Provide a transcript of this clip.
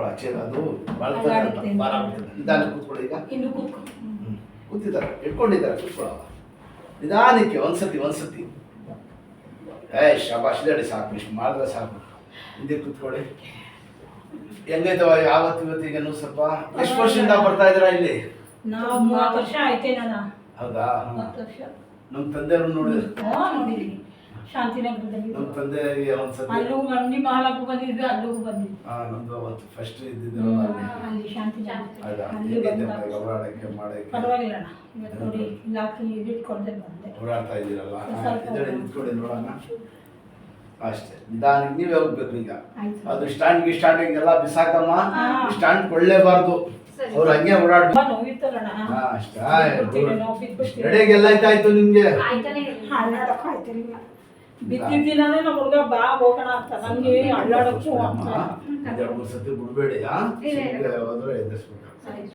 ಆಚೆಲ್ಲ ಅದು ಬಾಳ್ತದೆ ಭಾರ ಆಗ್ತದೆ. ನಿಧಾನ ಕೂತ್ಕೊಳ್ಳಿ. ಈಗ ಇನ್ನು ಕೂತ್ಕೊ. ಕೂತಿದ್ದಾರೆ, ಇಟ್ಕೊಂಡಿದ್ದಾರೆ, ಕೂತ್ಕೊಳ್ಳೋ ನಿಧಾನಕ್ಕೆ. ಒಂದ್ಸತಿ ಶಾಬಾಷ್ ಹೇಳಿ, ಸಾಕು. ಇಷ್ಟು ಮಾಡಿದ್ರೆ ಸಾಕು. ಹಿಂದೆ ಕೂತ್ಕೊಳ್ಳಿ. ಹೆಂಗೈತವ ಯಾವತ್ತು ಇವತ್ತಿಗೆ ಸ್ವಲ್ಪ? ಎಷ್ಟು ವರ್ಷದಿಂದ ಬರ್ತಾ ಇದ್ದೀರಾ ಇಲ್ಲಿ? ನಾವು 30 ವರ್ಷ ಆಯ್ತೇನಣ್ಣ. ಹೌದಾ? 30 ವರ್ಷ. ನಮ್ಮ ತಂದೆಯವರು ನೋಡಿದ್ದೀನಿ ಶಾಂತಿನಗರದಲ್ಲಿ. ನಮ್ಮ ತಂದೆಯವರಿಗೆ ಒಂದ್ಸತಿ ಅಲ್ಲೂ ಗಂಡಿ ಮಹಾಲಕ್ಕೂ ಬಂದಿದ್ವಿ, ಅಲ್ಲಿಗೂ ಬಂದಿದ್ವಿ. ನಮ್ದು ಒಂದು ಫಸ್ಟ್ ಇದ್ದಿದ್ದೆವಲ್ಲ ಅಲ್ಲಿ ಶಾಂತಿ ಅಲ್ಲಿ ಓಡಾಡಕ್ಕೆ ಮಾಡಕ್ಕೆ ಪರವಾಗಿಲ್ಲ ಅಣ್ಣ. ಇವತ್ತು ನೋಡಿ ಇಲಾಖೆ ಇಟ್ಕೊಳ್ದೆ ಬಂದೆ. ಓಡಾಡ್ತಾ ಇದ್ದೀರಲ್ಲ, ನಿಂತ್ಕೊಳ್ಳಿ ನೋಡೋಣ ಅಷ್ಟೇ. ನಿಧಾನಕ್ಕೆ ನೀವೇ ಹೋಗ್ಬೇಕು. ಈಗ ಅದು ಸ್ಟ್ಯಾಂಡಿಂಗ್ ಎಲ್ಲ ಬಿಸಾಕಮ್ಮ. ಸ್ಟ್ಯಾಂಡ್ ಕೊಳ್ಳೇಬಾರ್ದು, ಅವ್ರು ಹಂಗೆ ಓಡಾಡ್ಬೇಕು. ನೋವಿತ್ತಲ್ಲಣ್ಣ. ರೆಡಿಯಾಗೆಲ್ಲ ಆಯ್ತಾಯ್ತು ನಿಮ್ಗೆ? ಬಿದ್ದಿದ್ದ ದಿನಾನೇ ನಮ್ಮ ಹುಡುಗ ಬಾ ಹೋಗೋಣ ಅಂತ ನನಗೆ ಅಳ್ಳಾಡಕ್ಕೂ ಅಂತ 2-3 ಸತಿ ಬಿಡ್ಬೇಡಿ. ಹೋದ್ರೆ ಎದುರಿಸ್ಬೇಕು.